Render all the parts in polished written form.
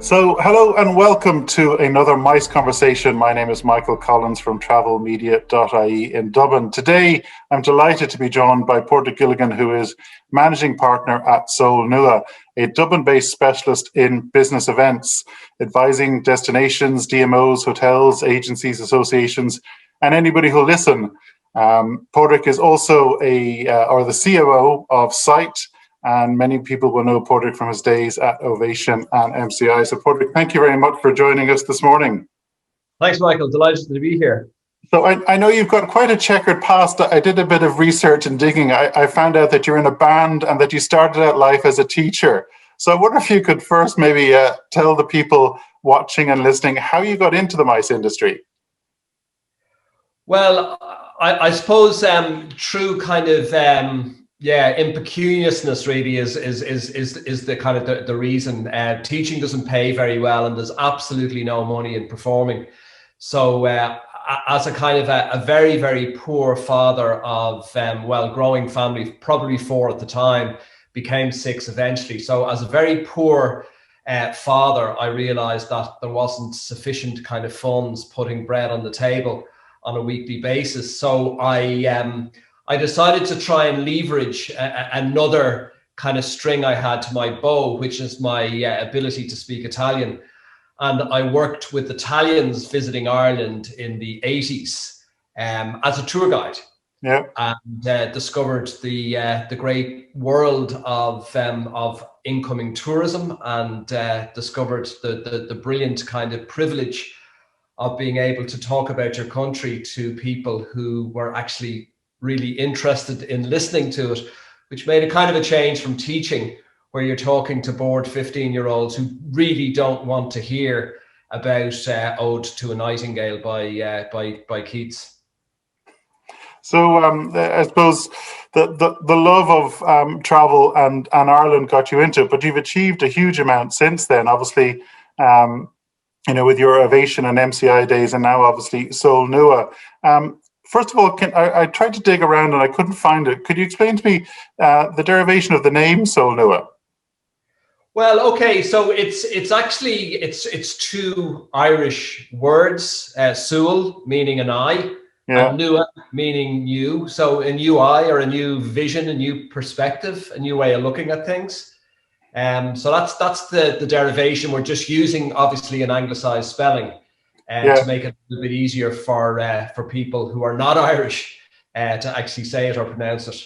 So, hello and welcome to another MICE conversation. My name is Michael Collins from TravelMedia.ie in Dublin. Today, I'm delighted to be joined by Pádraic Gilligan, who is Managing Partner at SoolNua, a Dublin-based specialist in business events, advising destinations, DMOs, hotels, agencies, associations, and anybody who'll listen. Pádraic is also the COO of Site, and many people will know Pádraic from his days at Ovation and MCI. So Pádraic, thank you very much for joining us this morning. Thanks, Michael. Delighted to be here. So I know you've got quite a checkered past. I did a bit of research and digging. I found out that you're in a band and that you started out life as a teacher. So I wonder if you could first maybe tell the people watching and listening how you got into the MICE industry. Well, I suppose true kind of impecuniousness really is the kind of the reason. Teaching doesn't pay very well, and there's absolutely no money in performing. So as a kind of a very, very poor father of growing family, probably 4 at the time, became 6 eventually. So as a very poor father, I realized that there wasn't sufficient kind of funds putting bread on the table on a weekly basis. So I decided to try and leverage another kind of string I had to my bow, which is my ability to speak Italian. And I worked with Italians visiting Ireland in the 80s as a tour guide. Yeah. And discovered the great world of incoming tourism, and discovered the brilliant kind of privilege of being able to talk about your country to people who were actually really interested in listening to it, which made a kind of a change from teaching, where you're talking to bored 15-year-olds who really don't want to hear about Ode to a Nightingale by Keats. So I suppose the love of travel and Ireland got you into it, but you've achieved a huge amount since then, obviously, with your Ovation and MCI days, and now obviously SoolNua. First of all, I tried to dig around and I couldn't find it. Could you explain to me the derivation of the name SoolNua? Well, okay, so it's actually 2 Irish words: Sool, meaning an eye, and Nua, meaning new. So a new eye, or a new vision, a new perspective, a new way of looking at things. So that's the derivation. We're just using obviously an anglicized spelling to make it a little bit easier for people who are not Irish to actually say it or pronounce it.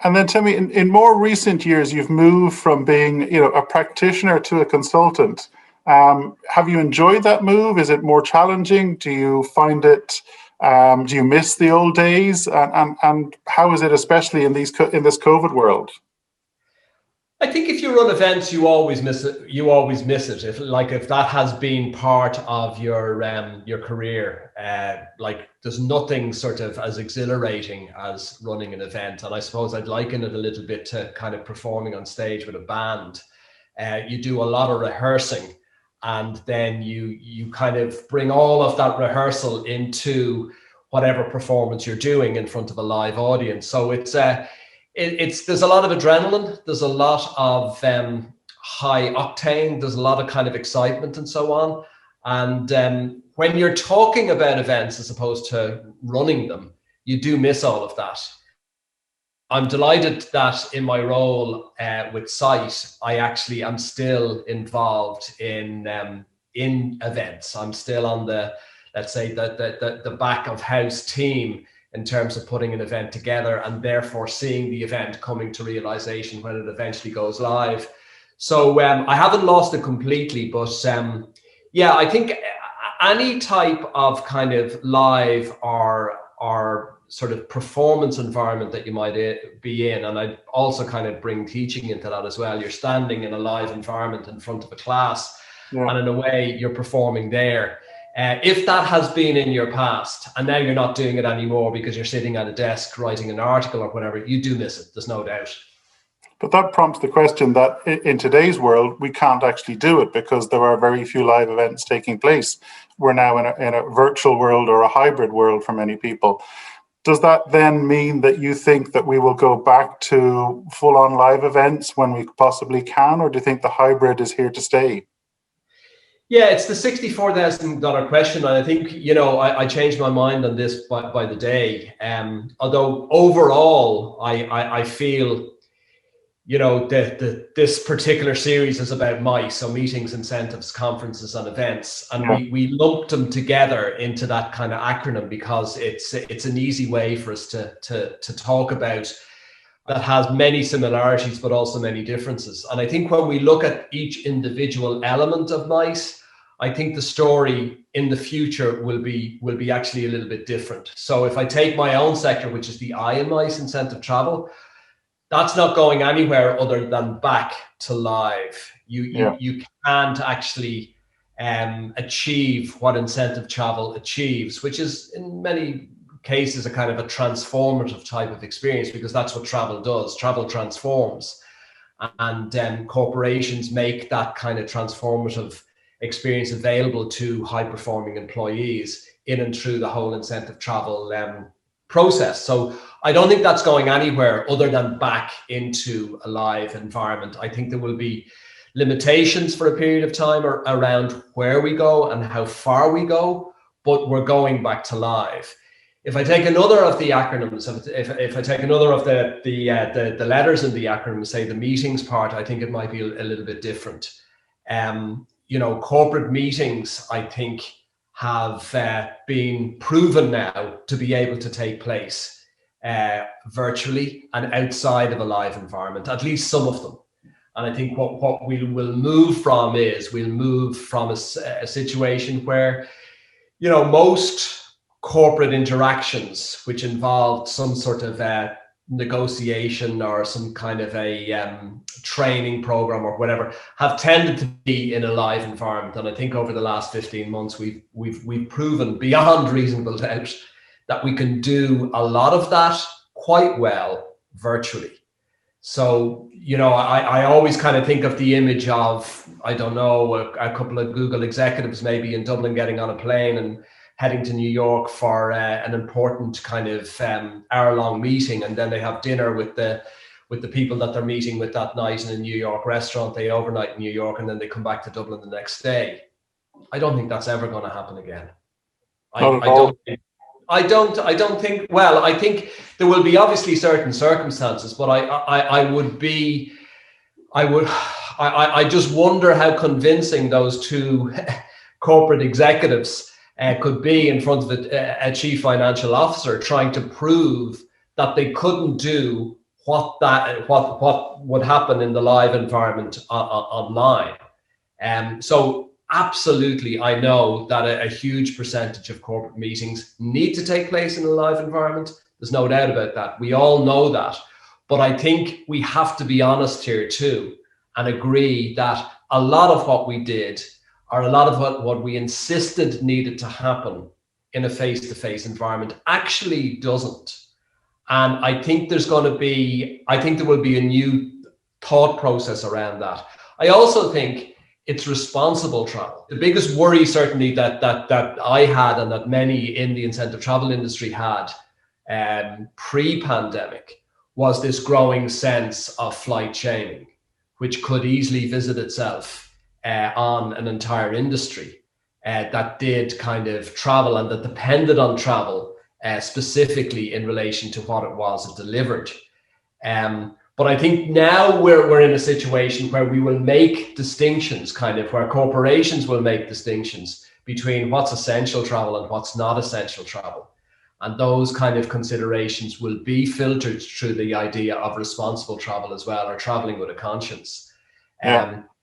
And then tell me, in more recent years, you've moved from being, a practitioner to a consultant. Have you enjoyed that move? Is it more challenging? Do you find it? Do you miss the old days? And how is it, especially in this COVID world? I think if you run events, you always miss it. If that has been part of your career, there's nothing sort of as exhilarating as running an event. And I suppose I'd liken it a little bit to kind of performing on stage with a band. You do a lot of rehearsing, and then you kind of bring all of that rehearsal into whatever performance you're doing in front of a live audience. So there's a lot of adrenaline, there's a lot of high octane, there's a lot of kind of excitement and so on. And when you're talking about events as opposed to running them, you do miss all of that. I'm delighted that in my role with Site, I actually am still involved in events. I'm still on the, let's say, the back of house team in terms of putting an event together, and therefore seeing the event coming to realization when it eventually goes live. So I haven't lost it completely, but I think any type of kind of live or sort of performance environment that you might be in, and I also kind of bring teaching into that as well. You're standing in a live environment in front of a class, and in a way you're performing there. If that has been in your past and now you're not doing it anymore because you're sitting at a desk writing an article or whatever, you do miss it, there's no doubt. But that prompts the question that in today's world, we can't actually do it because there are very few live events taking place. We're now in a virtual world or a hybrid world for many people. Does that then mean that you think that we will go back to full-on live events when we possibly can, or do you think the hybrid is here to stay? Yeah, it's the $64,000 question. And I think, I changed my mind on this by the day. Although overall, I feel, this particular series is about MICE, so meetings, incentives, conferences, and events. And we lumped them together into that kind of acronym because it's an easy way for us to talk about that has many similarities, but also many differences. And I think when we look at each individual element of MICE, I think the story in the future will be actually a little bit different. So if I take my own sector, which is the I in MICE, incentive travel, that's not going anywhere other than back to live. You can't actually achieve what incentive travel achieves, which is in many cases a kind of a transformative type of experience, because that's what travel does. Travel transforms, and corporations make that kind of transformative experience available to high performing employees in and through the whole incentive travel process. So I don't think that's going anywhere other than back into a live environment. I think there will be limitations for a period of time around where we go and how far we go, but we're going back to live. If I take another of the acronyms, if I take another of the letters in the acronym, say the meetings part, I think it might be a little bit different. Corporate meetings, I think, have been proven now to be able to take place virtually and outside of a live environment, at least some of them. And I think what we will move from is we'll move from a situation where, most corporate interactions, which involved some sort of negotiation or some kind of a training program or whatever, have tended to be in a live environment. And I think over the last 15 months, we've proven beyond reasonable doubt that we can do a lot of that quite well virtually. So, I always kind of think of the image of, I don't know, a couple of Google executives maybe in Dublin getting on a plane and heading to New York for an important kind of hour-long meeting, and then they have dinner with the people that they're meeting with that night in a New York restaurant. They overnight in New York, and then they come back to Dublin the next day. I don't think that's ever going to happen again. I don't think. Well, I think there will be obviously certain circumstances, but I just wonder how convincing those two corporate executives could be in front of a chief financial officer, trying to prove that they couldn't do what would happen in the live environment online. So absolutely, I know that a huge percentage of corporate meetings need to take place in a live environment. There's no doubt about that. We all know that. But I think we have to be honest here too and agree that a lot of what we did, or a lot of what we insisted needed to happen in a face-to-face environment, actually doesn't. And I think there will be a new thought process around that. I also think it's responsible travel. The biggest worry certainly that I had, and that many in the incentive travel industry had pre-pandemic, was this growing sense of flight shaming, which could easily visit itself on an entire industry that did kind of travel and that depended on travel specifically in relation to what it was it delivered. But I think now we're in a situation where we will make distinctions, kind of where corporations will make distinctions between what's essential travel and what's not essential travel. And those kind of considerations will be filtered through the idea of responsible travel as well, or traveling with a conscience.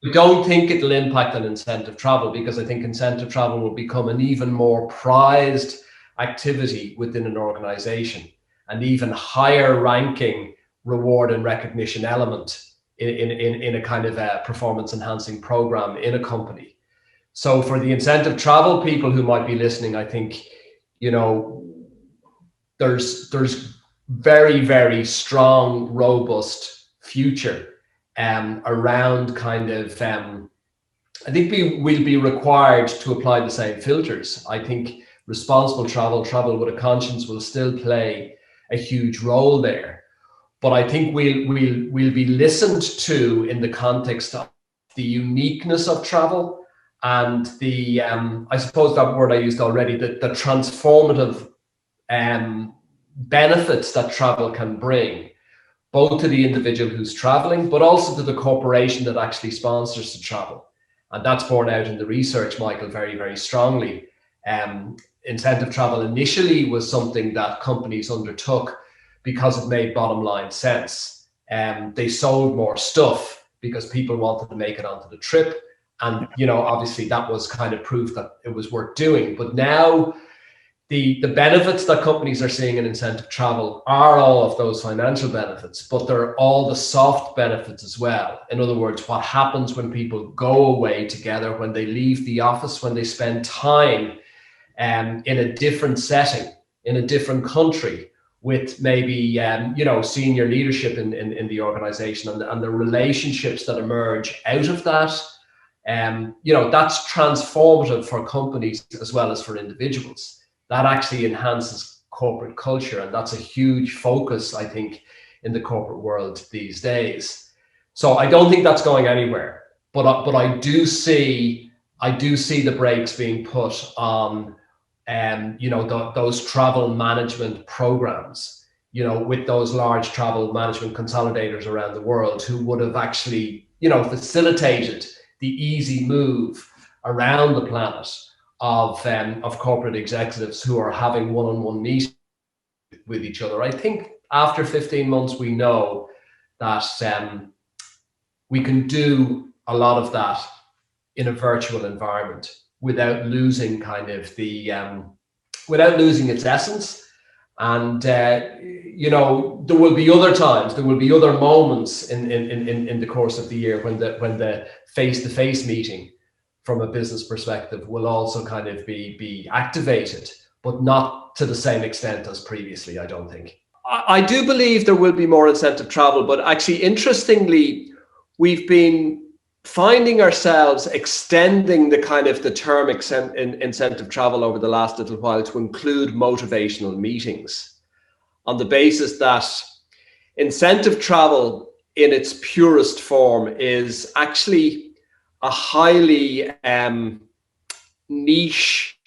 We don't think it'll impact on incentive travel, because I think incentive travel will become an even more prized activity within an organization, an even higher ranking reward and recognition element in a kind of a performance enhancing program in a company. So for the incentive travel people who might be listening, I think, there's very, very strong, robust future around kind of, I think we'll be required to apply the same filters. I think responsible travel with a conscience will still play a huge role there. But I think we'll be listened to in the context of the uniqueness of travel and the I suppose that word I used already, the transformative benefits that travel can bring, both to the individual who's traveling, but also to the corporation that actually sponsors the travel. And that's borne out in the research, Michael, very, very strongly. Incentive travel initially was something that companies undertook because it made bottom line sense. They sold more stuff because people wanted to make it onto the trip. And, you know, obviously that was kind of proof that it was worth doing. But now the benefits that companies are seeing in incentive travel are all of those financial benefits, but they're all the soft benefits as well. In other words, what happens when people go away together, when they leave the office, when they spend time in a different setting, in a different country, with maybe you know, senior leadership in the organization, and the relationships that emerge out of that. You know, that's transformative for companies as well as for individuals. That actually enhances corporate culture, and that's a huge focus, I think, in the corporate world these days. So I don't think that's going anywhere, but I do see the brakes being put on you know, those travel management programs, you know, with those large travel management consolidators around the world who would have actually, you know, facilitated the easy move around the planet of corporate executives who are having one-on-one meetings with each other. I think after 15 months, we know that we can do a lot of that in a virtual environment without losing kind of the without losing its essence. And you know, there will be other times, there will be other moments in the course of the year when the face-to-face meeting from a business perspective will also kind of be activated, but not to the same extent as previously, I don't think. I do believe there will be more incentive travel, but actually, interestingly, we've been finding ourselves extending the kind of the term incentive travel over the last little while to include motivational meetings, on the basis that incentive travel in its purest form is actually a highly niche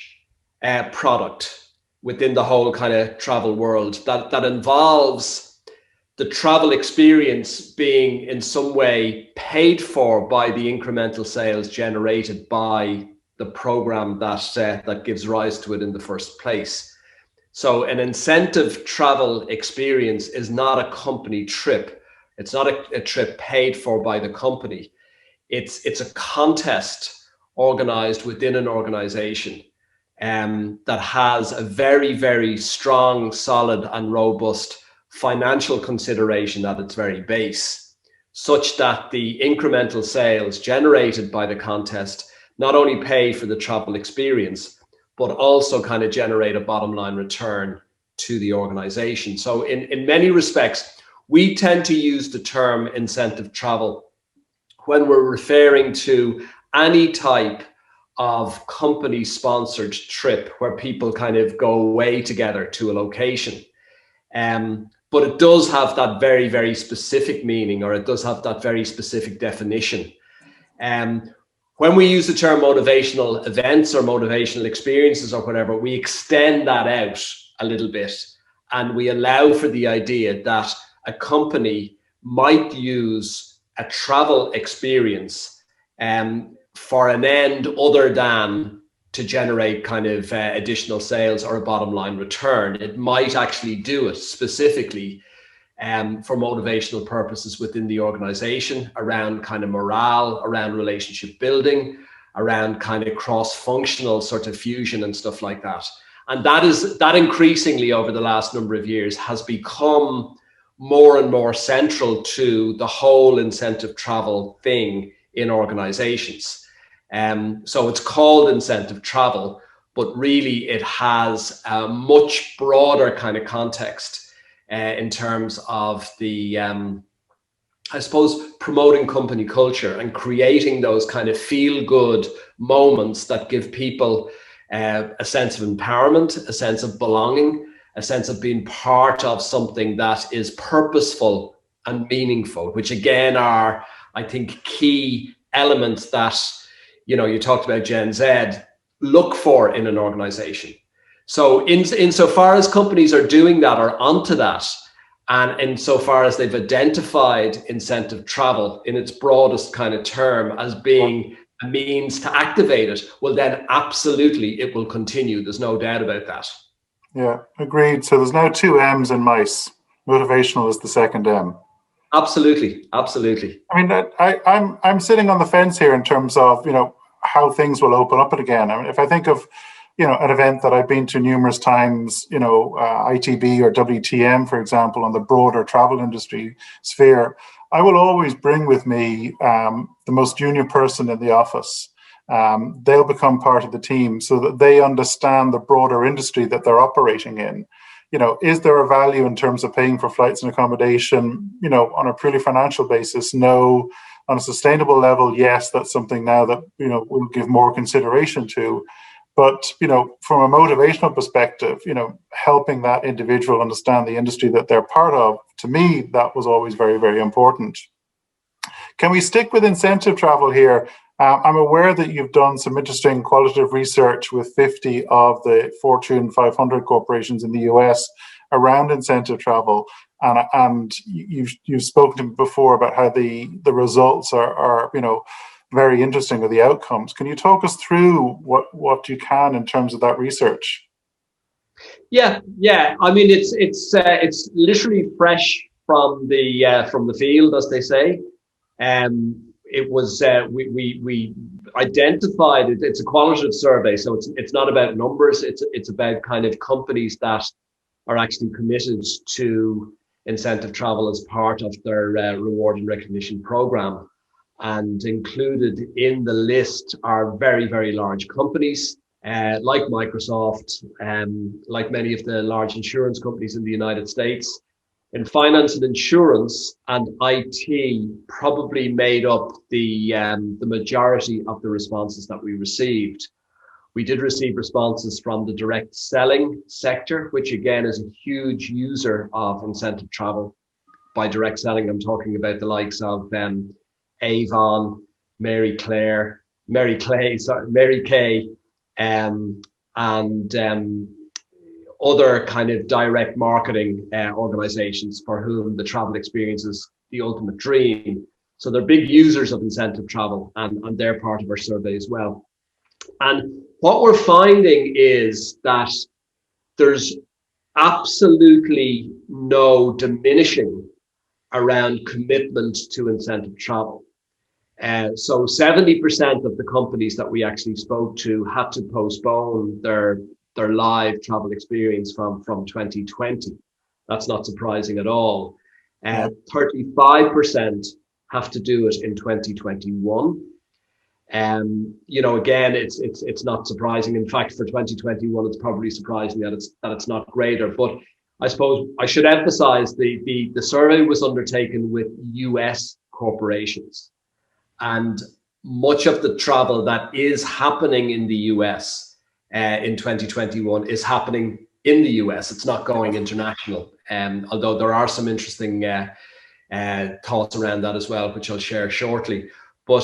product within the whole kind of travel world that involves the travel experience being in some way paid for by the incremental sales generated by the program that gives rise to it in the first place. So an incentive travel experience is not a company trip. It's not a trip paid for by the company. It's a contest organized within an organization that has a very, very strong, solid and robust financial consideration at its very base, such that the incremental sales generated by the contest not only pay for the travel experience, but also kind of generate a bottom line return to the organization. So in many respects, we tend to use the term incentive travel when we're referring to any type of company sponsored trip where people kind of go away together to a location. But it does have that very, very specific meaning, or it does have that very specific definition. When we use the term motivational events or motivational experiences or whatever, we extend that out a little bit, and we allow for the idea that a company might use a travel experience for an end other than to generate kind of additional sales or a bottom line return. It might actually do it specifically for motivational purposes within the organization, around kind of morale, around relationship building, around kind of cross-functional sort of fusion and stuff like that. And that increasingly over the last number of years has become more and more central to the whole incentive travel thing in organizations. So it's called incentive travel, but really it has a much broader kind of context in terms of the, I suppose, promoting company culture and creating those kind of feel-good moments that give people a sense of empowerment, a sense of belonging, a sense of being part of something that is purposeful and meaningful, which again are, I think, key elements that you talked about Gen Z, look for in an organization. So insofar as companies are doing that or onto that, and insofar as they've identified incentive travel in its broadest kind of term as being a means to activate it, well, then absolutely it will continue. There's no doubt about that. Yeah, agreed. So there's now 2 M's in MICE. Motivational is the second M. Absolutely, absolutely. I mean, I'm sitting on the fence here in terms of, how things will open up again. I mean, if I think of, an event that I've been to numerous times, ITB or WTM, for example, on the broader travel industry sphere, I will always bring with me the most junior person in the office. They'll become part of the team so that they understand the broader industry that they're operating in. Is there a value in terms of paying for flights and accommodation, on a purely financial basis? No. On a sustainable level, yes, that's something now that, we'll give more consideration to. But, from a motivational perspective, helping that individual understand the industry that they're part of, to me, that was always very, very important. Can we stick with incentive travel here? I'm aware that you've done some interesting qualitative research with 50 of the Fortune 500 corporations in the US around incentive travel, and you've spoken to me before about how the results are very interesting, with the outcomes. Can you talk us through what you can in terms of that research? Yeah. I mean, it's literally fresh from the field, as they say. It was we identified it. It's a qualitative survey, so it's not about numbers. It's about kind of companies that are actually committed to incentive travel as part of their reward and recognition program. And included in the list are very, very large companies like Microsoft, like many of the large insurance companies in the United States. In finance and insurance and IT probably made up the majority of the responses that we received. We did receive responses from the direct selling sector, which again is a huge user of incentive travel. By direct selling, I'm talking about the likes of Avon, Mary Kay, and other kind of direct marketing organizations for whom the travel experience is the ultimate dream. So they're big users of incentive travel, and they're part of our survey as well. And what we're finding is that there's absolutely no diminishing around commitment to incentive travel. So 70% of the companies that we actually spoke to had to postpone their live travel experience from 2020. That's not surprising at all. 35% have to do it in 2021. Again, it's not surprising. In fact, for 2021, it's probably surprising that it's not greater. But I suppose I should emphasize the survey was undertaken with US corporations, and much of the travel that is happening in the US in 2021 is happening in the US. It's not going international. Although there are some interesting thoughts around that as well, which I'll share shortly. But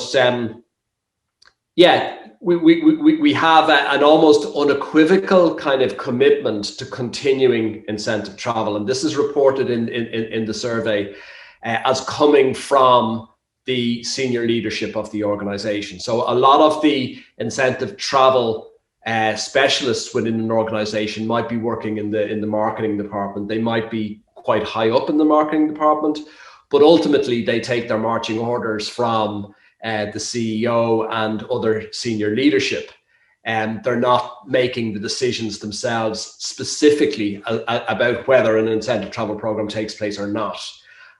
we have an almost unequivocal kind of commitment to continuing incentive travel, and this is reported in the survey as coming from the senior leadership of the organization. So a lot of the incentive travel specialists within an organization might be working in the marketing department. They might be quite high up in the marketing department, but ultimately they take their marching orders from the CEO and other senior leadership. And they're not making the decisions themselves specifically about whether an incentive travel program takes place or not.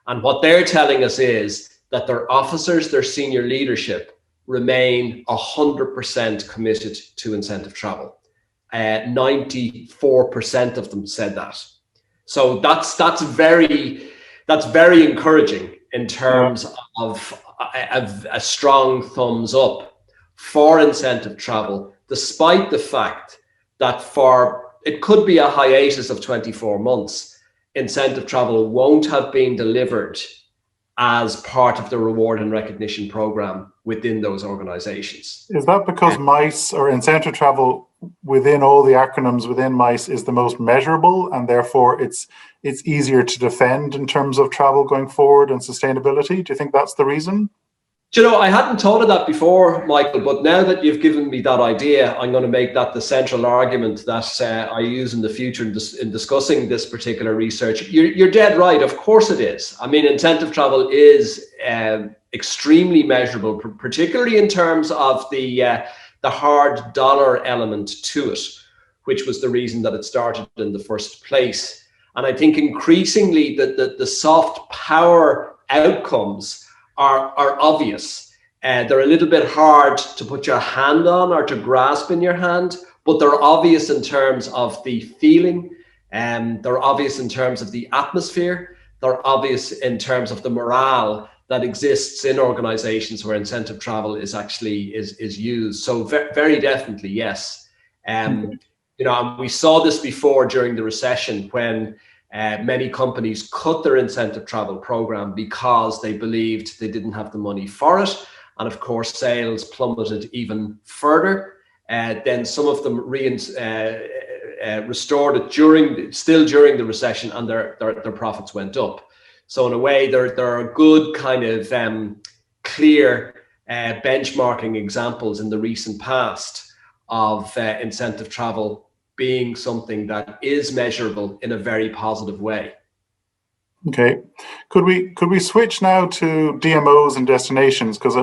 And what they're telling us is that their officers, their senior leadership, remain 100% committed to incentive travel. 94% of them said that. So that's very encouraging in terms of a strong thumbs up for incentive travel, despite the fact that it could be a hiatus of 24 months, incentive travel won't have been delivered as part of the reward and recognition program within those organizations. Is that because MICE or incentive travel within all the acronyms within MICE is the most measurable, and therefore it's easier to defend in terms of travel going forward and sustainability? Do you think that's the reason? Do you know, I hadn't thought of that before, Michael, but now that you've given me that idea, I'm going to make that the central argument that I use in the future in discussing this particular research. You're dead right. Of course it is. I mean, incentive travel is extremely measurable, particularly in terms of the hard dollar element to it, which was the reason that it started in the first place. And I think increasingly the soft power outcomes are obvious. They're a little bit hard to put your hand on or to grasp in your hand, but they're obvious in terms of the feeling, and they're obvious in terms of the atmosphere, they're obvious in terms of the morale that exists in organizations where incentive travel is actually is used. So very definitely, yes. You know, and we saw this before during the recession when many companies cut their incentive travel program because they believed they didn't have the money for it. And of course, sales plummeted even further. Then some of them restored it still during the recession, and their profits went up. So in a way, there are good kind of clear benchmarking examples in the recent past of incentive travel being something that is measurable in a very positive way. Okay, could we switch now to DMOs and destinations? Because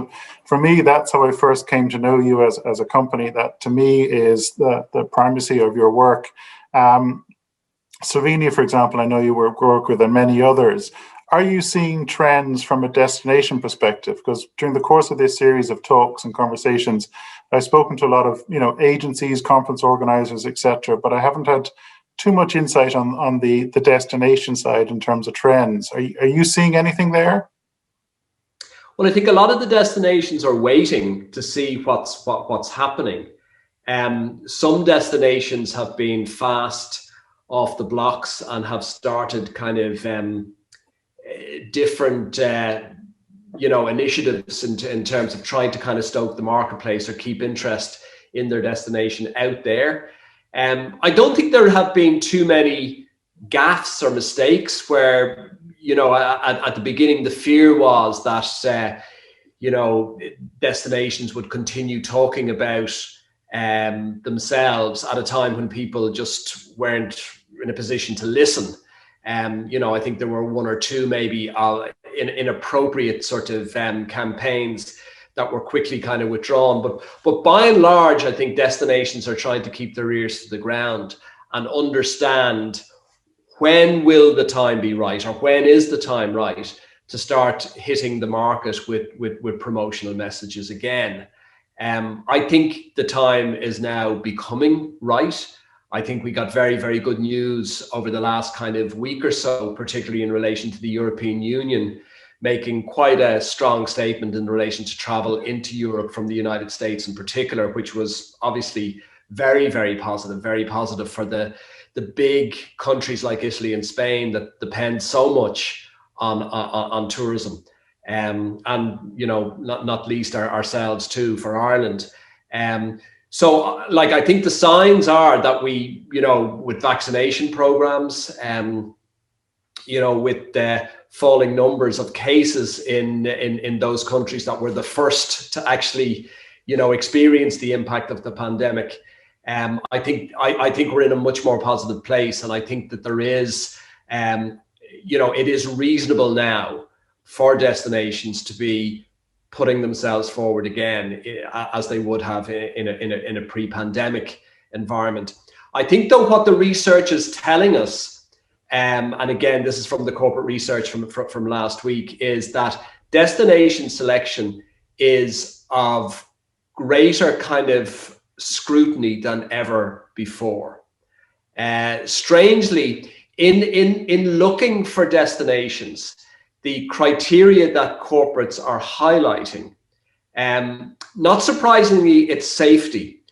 for me, that's how I first came to know you as a company. That to me is the primacy of your work. Slovenia, for example, I know you work with, and many others. Are you seeing trends from a destination perspective? Because during the course of this series of talks and conversations, I've spoken to a lot of agencies, conference organizers, etc., but I haven't had too much insight on the destination side in terms of trends. Are you seeing anything there? Well, I think a lot of the destinations are waiting to see what's happening. Some destinations have been fast off the blocks and have started kind of different initiatives in terms of trying to kind of stoke the marketplace or keep interest in their destination out there. I don't think there have been too many gaffes or mistakes where, at the beginning, the fear was that, destinations would continue talking about themselves at a time when people just weren't in a position to listen. I think there were one or two maybe inappropriate sort of campaigns that were quickly kind of withdrawn. But by and large, I think destinations are trying to keep their ears to the ground and understand when will the time be right, or when is the time right to start hitting the market with promotional messages again. I think the time is now becoming right. I think we got very, very good news over the last kind of week or so, particularly in relation to the European Union, making quite a strong statement in relation to travel into Europe from the United States in particular, which was obviously very, very positive for the big countries like Italy and Spain that depend so much on tourism. And not least ourselves too, for Ireland. So I think the signs are that we, with vaccination programs, with the falling numbers of cases in those countries that were the first to actually, experience the impact of the pandemic, I think we're in a much more positive place. And I think that there is, it is reasonable now for destinations to be putting themselves forward again as they would have in a pre-pandemic environment. I think though what the research is telling us, and again this is from the corporate research from last week, is that destination selection is of greater kind of scrutiny than ever before. Strangely, in looking for destinations, the criteria that corporates are highlighting, not surprisingly, it's safety,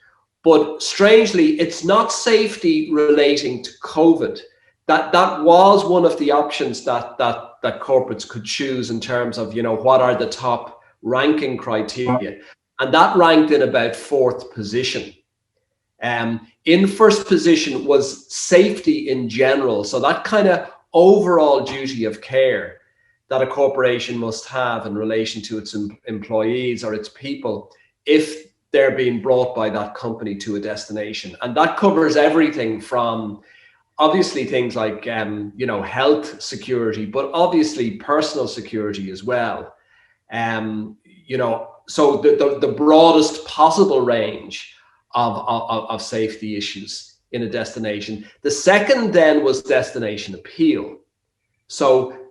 but strangely, it's not safety relating to COVID. that was one of the options that corporates could choose in terms of, what are the top ranking criteria, and that ranked in about 4th position. In first position was safety in general, so that kind of overall duty of care that a corporation must have in relation to its employees or its people if they're being brought by that company to a destination. And that covers everything from obviously things like health security, but obviously personal security as well. So the broadest possible range of safety issues in a destination. The second then was destination appeal. So,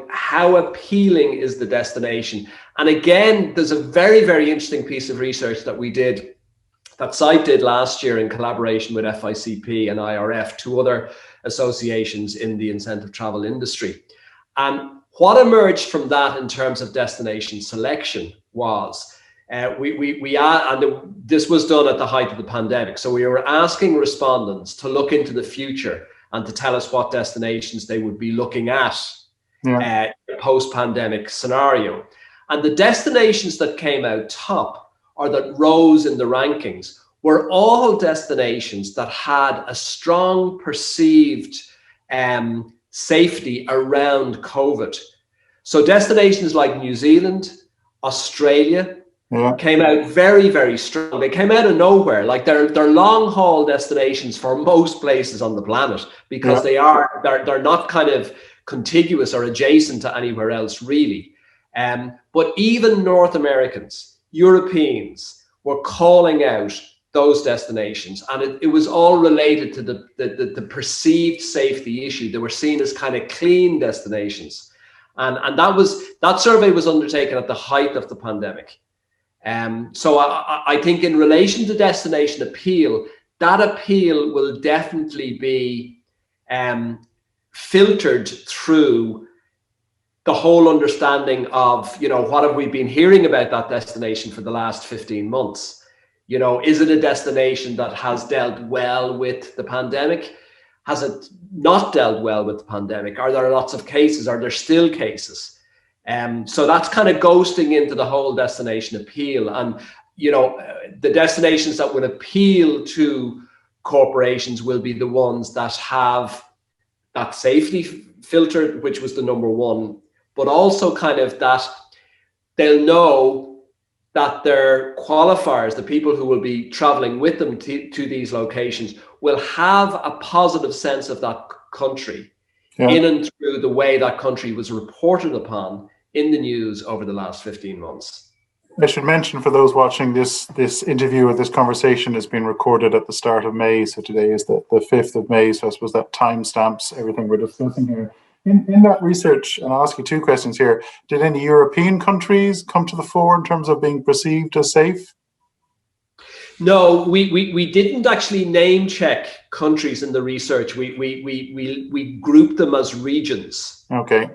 how appealing is the destination? And again, there's a very, very interesting piece of research that SITE did last year in collaboration with FICP and IRF, 2 other associations in the incentive travel industry. And what emerged from that in terms of destination selection was, this was done at the height of the pandemic. So we were asking respondents to look into the future and to tell us what destinations they would be looking at post-pandemic scenario. And the destinations that came out top, or that rose in the rankings, were all destinations that had a strong perceived safety around COVID. So destinations like New Zealand, Australia, came out very, very strong. They came out of nowhere. Like they're long haul destinations for most places on the planet, because they're not kind of contiguous or adjacent to anywhere else really. But even North Americans, Europeans were calling out those destinations, and it was all related to the perceived safety issue. They were seen as kind of clean destinations, and that survey was undertaken at the height of the pandemic. So I think in relation to destination appeal, that appeal will definitely be filtered through the whole understanding of, what have we been hearing about that destination for the last 15 months? Is it a destination that has dealt well with the pandemic? Has it not dealt well with the pandemic? Are there lots of cases? Are there still cases? So that's kind of ghosting into the whole destination appeal. And, the destinations that would appeal to corporations will be the ones that have that safety filter, which was the number one, but also kind of that they'll know that their qualifiers, the people who will be traveling with them to these locations, will have a positive sense of that country in and through the way that country was reported upon in the news over the last 15 months. I should mention for those watching, this interview or this conversation has been recorded at the start of May. So today is the 5th of May. So I suppose that timestamps everything we're discussing here. In that research, and I'll ask you 2 questions here, did any European countries come to the fore in terms of being perceived as safe? No, we didn't actually name check countries in the research. We grouped them as regions. Okay.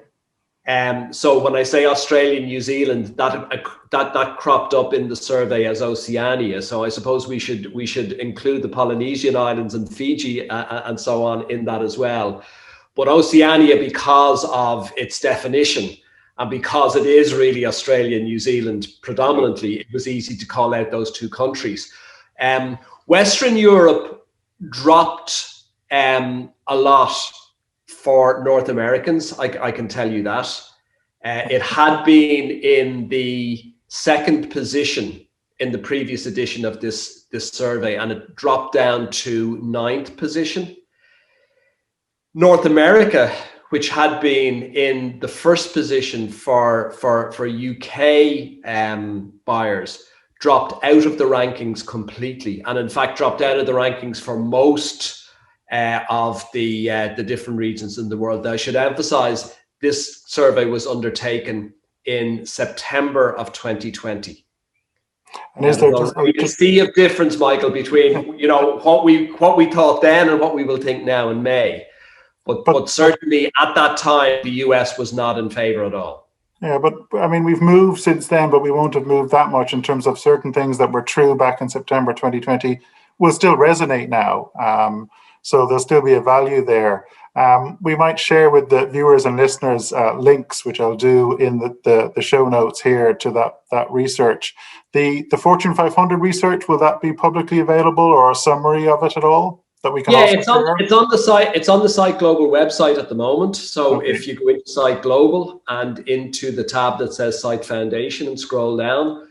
So when I say Australia, New Zealand, that cropped up in the survey as Oceania. So I suppose we should include the Polynesian Islands and Fiji and so on in that as well. But Oceania, because of its definition and because it is really Australia and New Zealand predominantly, it was easy to call out those 2 countries. Western Europe dropped a lot for North Americans, I can tell you that. It had been in the 2nd position in the previous edition of this survey, and it dropped down to 9th position. North America, which had been in the 1st position for UK buyers, dropped out of the rankings completely, and in fact dropped out of the rankings for most of the different regions in the world. I should emphasize this survey was undertaken in September of 2020. And is there you can see a difference, Michael, between what we thought then and what we will think now in May. But certainly at that time, the US was not in favor at all. Yeah, but I mean, we've moved since then, but we won't have moved that much in terms of certain things that were true back in September 2020 will still resonate now. So there'll still be a value there. We might share with the viewers and listeners links, which I'll do in the show notes here, to that research. The Fortune 500 research, will that be publicly available, or a summary of it at all that we can Yeah, also share? it's on the site. It's on the Site Global website at the moment. So Okay. if you go into Site Global and into the tab that says Site Foundation and scroll down,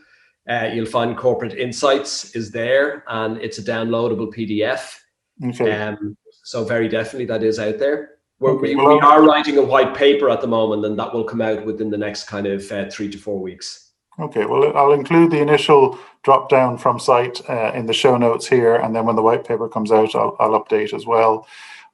you'll find Corporate Insights is there, and it's a downloadable PDF. Okay. So very definitely that is out there. Okay. We are writing a white paper at the moment, and that will come out within the next kind of 3 to 4 weeks. Okay, well, I'll include the initial drop down from site in the show notes here, and then when the white paper comes out, I'll update as well.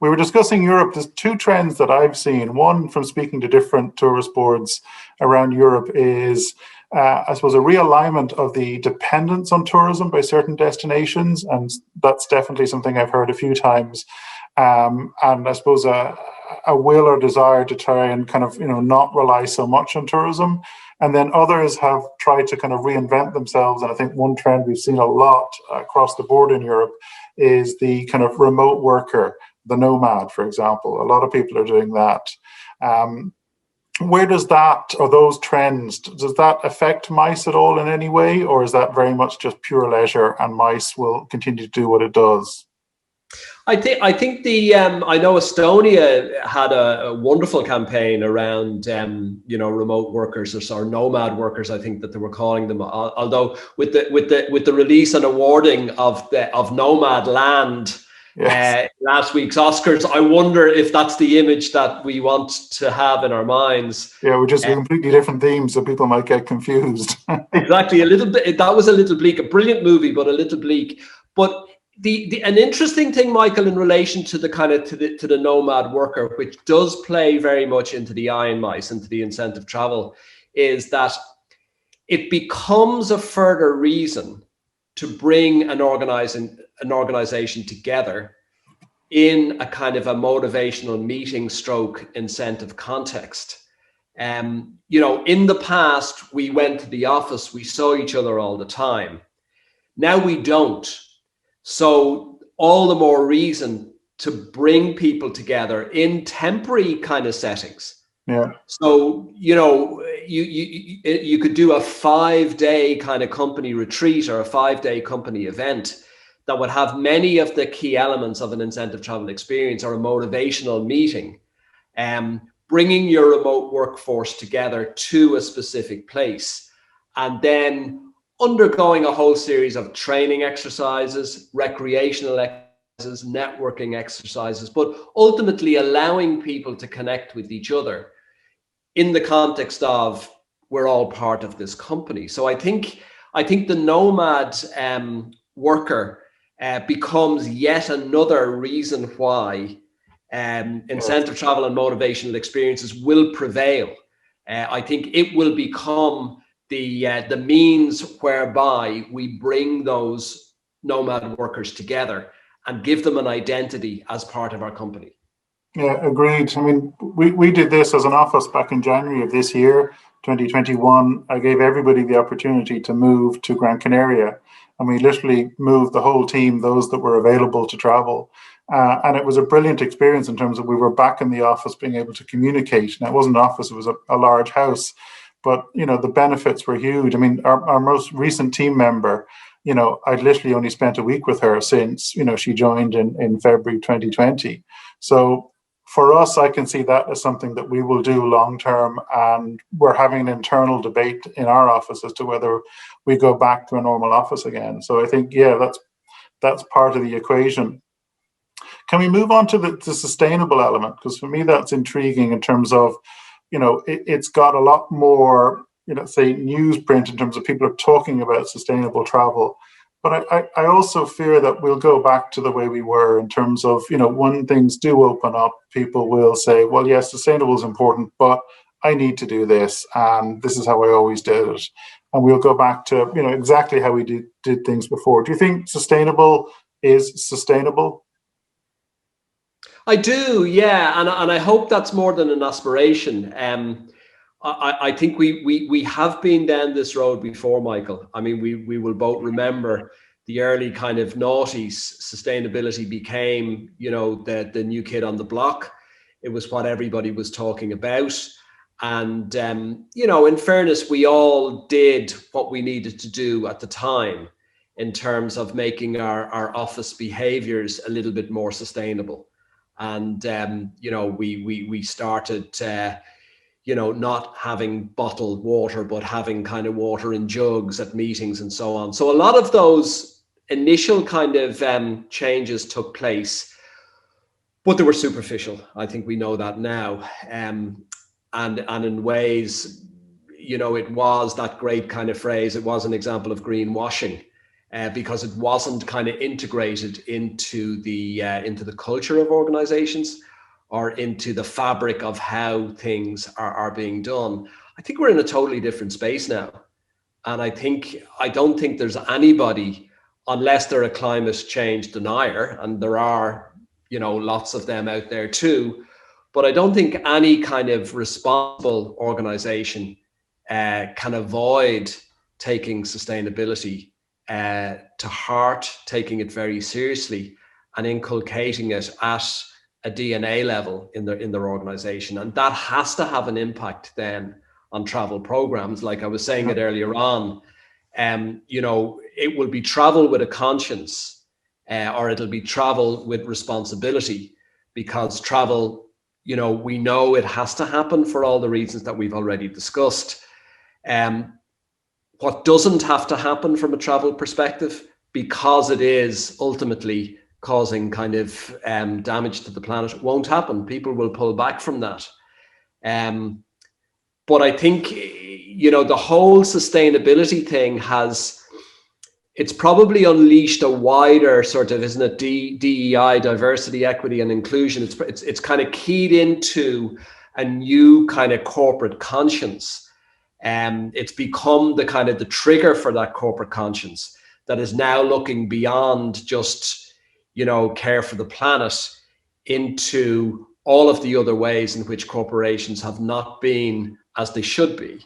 We were discussing Europe. There's two trends that I've seen. One, from speaking to different tourist boards around Europe, is I suppose a realignment of the dependence on tourism by certain destinations, and that's definitely something I've heard a few times. And I suppose a will or desire to try and kind of not rely so much on tourism. And then others have tried to kind of reinvent themselves. And I think one trend we've seen a lot across the board in Europe is the kind of remote worker, the nomad, for example. A lot of people are doing that. Where does that, or those trends, does that affect MICE at all in any way? Or is that very much just pure leisure and MICE will continue to do what it does? I think the I know Estonia had a wonderful campaign around remote workers, or nomad workers, I think that they were calling them. Although with the release and awarding of Nomad Land, yes, last week's Oscars, I wonder if that's the image that we want to have in our minds. Yeah, we're just completely different themes, so people might get confused. Exactly, a little bit. That was a little bleak. A brilliant movie, but a little bleak. But an interesting thing, Michael, in relation to the kind of to the nomad worker, which does play very much into the INMICE, into the incentive travel, is that it becomes a further reason to bring an organization together in a kind of a motivational meeting stroke incentive context. In the past, we went to the office, we saw each other all the time. Now we don't. So all the more reason to bring people together in temporary kind of settings. Yeah. So, you could do a 5-day kind of company retreat or a 5-day company event that would have many of the key elements of an incentive travel experience or a motivational meeting, bringing your remote workforce together to a specific place, and then undergoing a whole series of training exercises, recreational exercises, networking exercises, but ultimately allowing people to connect with each other in the context of we're all part of this company. So I think the nomad worker becomes yet another reason why incentive travel and motivational experiences will prevail. I think it will become the means whereby we bring those nomad workers together and give them an identity as part of our company. Yeah, agreed. I mean, we did this as an office back in January of this year, 2021. I gave everybody the opportunity to move to Gran Canaria, and we literally moved the whole team, those that were available to travel. And it was a brilliant experience in terms of we were back in the office being able to communicate. Now, it wasn't an office, it was a large house. But, the benefits were huge. I mean, our most recent team member, I'd literally only spent a week with her since, she joined in February 2020. So for us, I can see that as something that we will do long term. And we're having an internal debate in our office as to whether we go back to a normal office again. So I think, that's part of the equation. Can we move on to the sustainable element? Because for me, that's intriguing in terms of, it's got a lot more, say, newsprint in terms of people are talking about sustainable travel. But I also fear that we'll go back to the way we were in terms of, when things do open up, people will say, well, yes, sustainable is important, but I need to do this. And this is how I always did it. And we'll go back to, exactly how we did things before. Do you think sustainable is sustainable? I do, yeah, and I hope that's more than an aspiration. I think we have been down this road before, Michael. I mean, we will both remember the early kind of noughties. Sustainability became, the new kid on the block. It was what everybody was talking about. And, you know, in fairness, we all did what we needed to do at the time in terms of making our office behaviors a little bit more sustainable. And, you know, we started, you know, not having bottled water, but having kind of water in jugs at meetings and so on. So a lot of those initial kind of changes took place, but they were superficial. I think we know that now. And in ways, you know, it was that great kind of phrase. It was an example of greenwashing because it wasn't kind of integrated into the culture of organizations or into the fabric of how things are being done. I think we're in a totally different space now. And I don't think there's anybody, unless they're a climate change denier, and there are, you know, lots of them out there too, but I don't think any kind of responsible organization can avoid taking sustainability to heart, taking it very seriously and inculcating it at a DNA level in their organization. And that has to have an impact then on travel programs. Like I was saying it earlier on, you know, it will be travel with a conscience or it'll be travel with responsibility, because travel, you know, we know it has to happen for all the reasons that we've already discussed. What doesn't have to happen from a travel perspective, because it is ultimately causing kind of damage to the planet, won't happen. People will pull back from that. But I think, you know, the whole sustainability thing it's probably unleashed a wider sort of, isn't it, DEI, diversity, equity, and inclusion. It's kind of keyed into a new kind of corporate conscience. It's become the kind of the trigger for that corporate conscience that is now looking beyond just, you know, care for the planet into all of the other ways in which corporations have not been as they should be.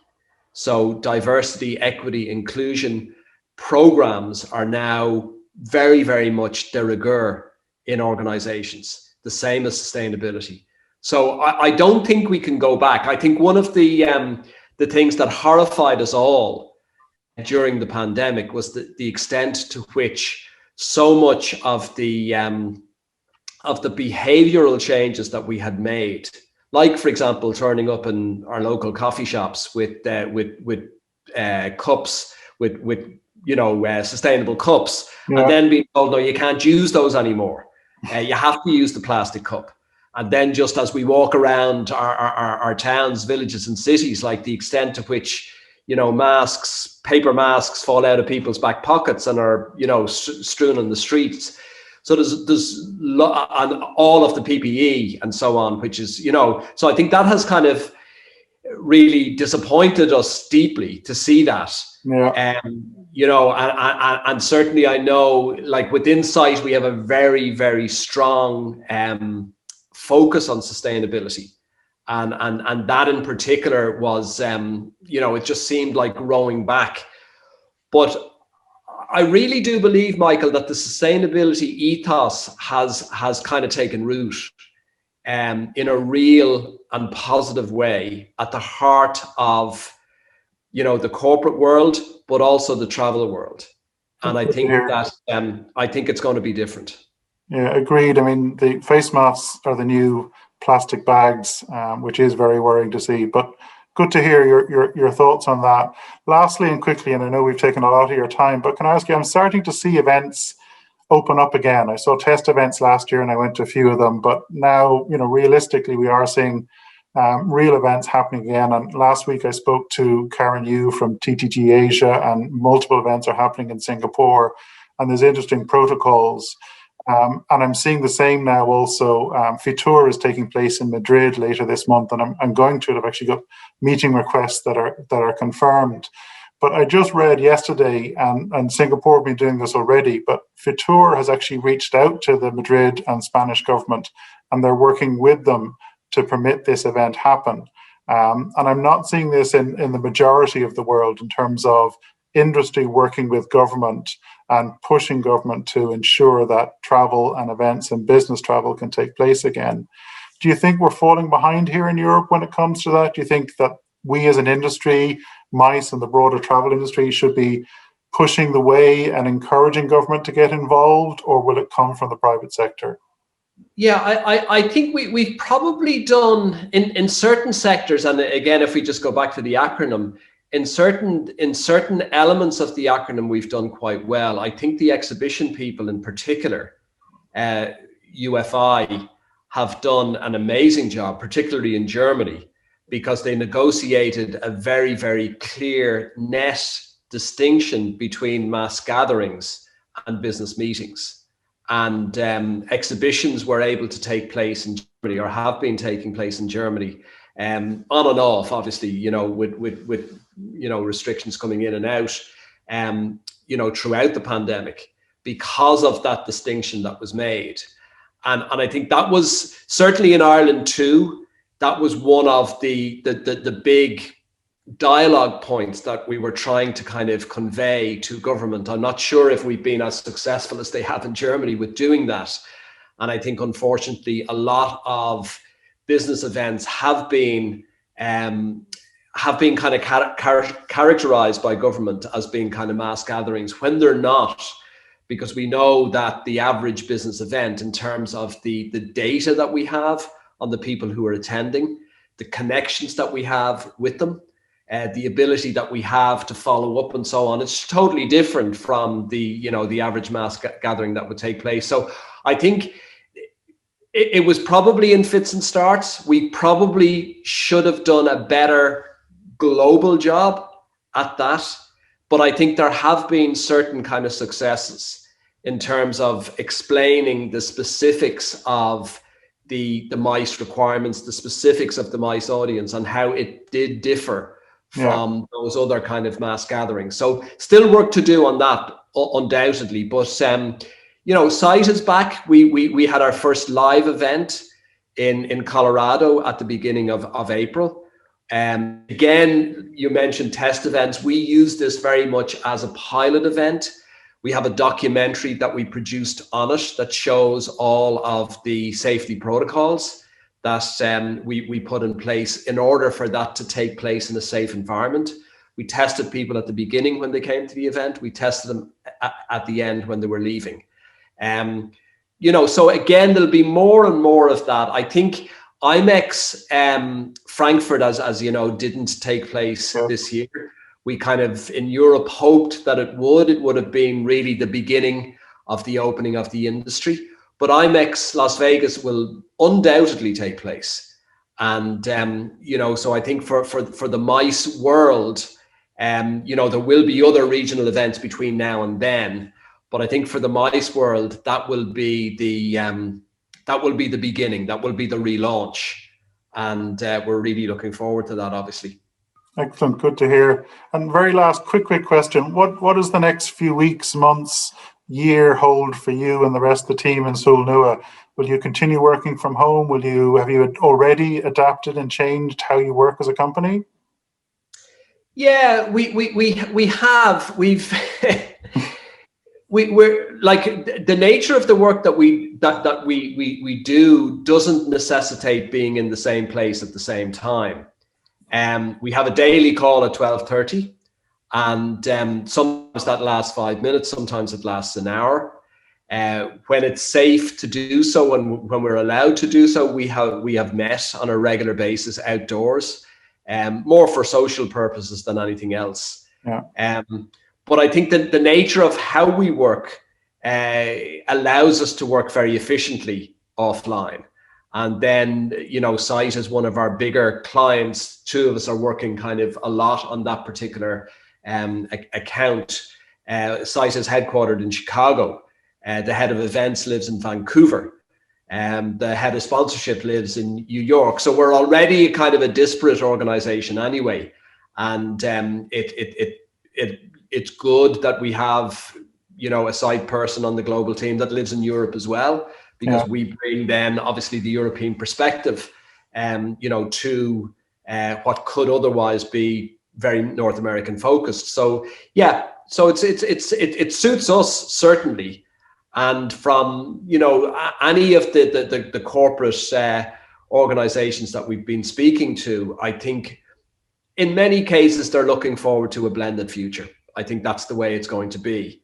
So diversity, equity, inclusion programs are now very, very much de rigueur in organizations, the same as sustainability. So I don't think we can go back. I think one of the things that horrified us all during the pandemic was the extent to which so much of the behavioral changes that we had made, like, for example, turning up in our local coffee shops with cups, with you know, sustainable cups, and then being told, no, you can't use those anymore. You have to use the plastic cup. And then just as we walk around our towns, villages and cities, like the extent to which, you know, paper masks fall out of people's back pockets and are, you know, strewn on the streets. So there's and all of the PPE and so on, which is, you know, so I think that has kind of really disappointed us deeply to see that. You know, and certainly I know, like with Incentice, we have a very, very strong focus on sustainability. And that in particular was, you know, it just seemed like rowing back. But I really do believe, Michael, that the sustainability ethos has kind of taken root in a real and positive way at the heart of, you know, the corporate world, but also the travel world. And I think that I think it's going to be different. Yeah, agreed. I mean, the face masks are the new plastic bags, which is very worrying to see. But good to hear your thoughts on that. Lastly and quickly, and I know we've taken a lot of your time, but can I ask you, I'm starting to see events open up again. I saw test events last year and I went to a few of them, but now, you know, realistically, we are seeing real events happening again. And last week I spoke to Karen Yu from TTG Asia, and multiple events are happening in Singapore, and there's interesting protocols. And I'm seeing the same now also. Fitur is taking place in Madrid later this month, and I'm going to it. I've actually got meeting requests that are confirmed. But I just read yesterday, and Singapore have been doing this already, but Fitur has actually reached out to the Madrid and Spanish government, and they're working with them to permit this event happen. And I'm not seeing this in the majority of the world in terms of industry working with government and pushing government to ensure that travel and events and business travel can take place again. Do you think we're falling behind here in Europe when it comes to that? Do you think that we as an industry, MICE and the broader travel industry, should be pushing the way and encouraging government to get involved, or will it come from the private sector? Yeah, I think we've probably done in certain sectors, and again, if we just go back to the acronym, in certain elements of the acronym, we've done quite well. I think the exhibition people in particular, UFI, have done an amazing job, particularly in Germany, because they negotiated a very, very clear net distinction between mass gatherings and business meetings. And exhibitions were able to take place in Germany, or have been taking place in Germany, on and off, obviously, with restrictions coming in and out, throughout the pandemic, because of that distinction that was made. And I think that was certainly in Ireland too. That was one of the big dialogue points that we were trying to kind of convey to government. I'm not sure if we've been as successful as they have in Germany with doing that. And I think, unfortunately, a lot of business events have been kind of characterized by government as being kind of mass gatherings, when they're not, because we know that the average business event, in terms of the data that we have on the people who are attending, the connections that we have with them, the ability that we have to follow up and so on, it's totally different from the average mass gathering that would take place. So I think it was probably in fits and starts. We probably should have done a better global job at that. But I think there have been certain kind of successes in terms of explaining the specifics of the MICE requirements, the specifics of the MICE audience, and how it did differ from those other kind of mass gatherings. So still work to do on that, undoubtedly. But Site is back. We had our first live event in Colorado at the beginning of April. Again, you mentioned test events. We use this very much as a pilot event. We have a documentary that we produced on it that shows all of the safety protocols that we put in place in order for that to take place in a safe environment. We tested people at the beginning when they came to the event. We tested them at the end when they were leaving. So again, there'll be more and more of that. I think IMEX Frankfurt, as you know, didn't take place this year. We kind of, in Europe, hoped that it would have been really the beginning of the opening of the industry. But IMEX Las Vegas will undoubtedly take place. And, so I think for the MICE world, there will be other regional events between now and then. But I think for the MICE world, that will be the beginning. That will be the relaunch. And we're really looking forward to that, obviously. Excellent. Good to hear. And very last quick question. What does the next few weeks, months, year hold for you and the rest of the team in SoolNua? Will you continue working from home? Have you already adapted and changed how you work as a company? Yeah, we have. We're like, the nature of the work that we do doesn't necessitate being in the same place at the same time. We have a daily call at 12:30, and sometimes that lasts 5 minutes, sometimes it lasts an hour. When it's safe to do so and when we're allowed to do so, we have met on a regular basis outdoors, more for social purposes than anything else. Yeah. But I think that the nature of how we work allows us to work very efficiently offline. And then, Site is one of our bigger clients. Two of us are working kind of a lot on that particular account. Site is headquartered in Chicago. The head of events lives in Vancouver. The head of sponsorship lives in New York. So we're already kind of a disparate organization anyway. And it's good that we have, a Site person on the global team that lives in Europe as well, because we bring then obviously the European perspective, to what could otherwise be very North American focused. So so it suits us certainly. And from any of the corporate organizations that we've been speaking to, I think in many cases, they're looking forward to a blended future. I think that's the way it's going to be.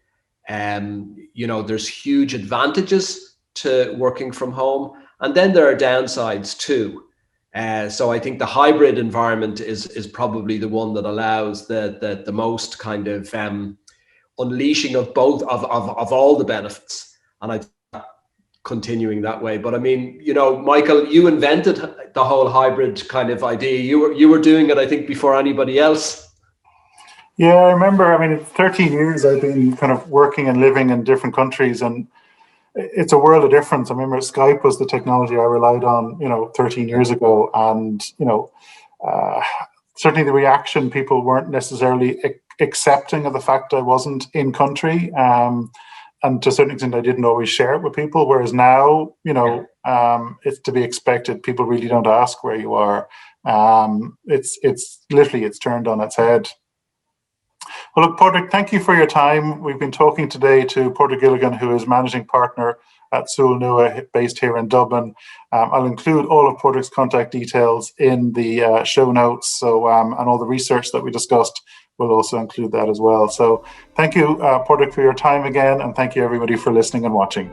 There's huge advantages to working from home, and then there are downsides too. So I think the hybrid environment is probably the one that allows the most kind of unleashing of both of all the benefits, and I think continuing that way. But I mean, Michael, you invented the whole hybrid kind of idea. You were doing it, I think, before anybody else. Yeah, I remember. I mean, it's 13 years I've been kind of working and living in different countries, and it's a world of difference. I remember Skype was the technology I relied on, 13 years ago, and certainly the reaction, people weren't necessarily accepting of the fact I wasn't in country. And to a certain extent, I didn't always share it with people. Whereas now, it's to be expected. People really don't ask where you are. It's literally, it's turned on its head. Well, look, Pádraic, thank you for your time. We've been talking today to Pádraic Gilligan, who is managing partner at SoolNua, based here in Dublin. I'll include all of Pádraic's contact details in the show notes. So, and all the research that we discussed, we'll also include that as well. So thank you, Pádraic, for your time again, and thank you everybody for listening and watching.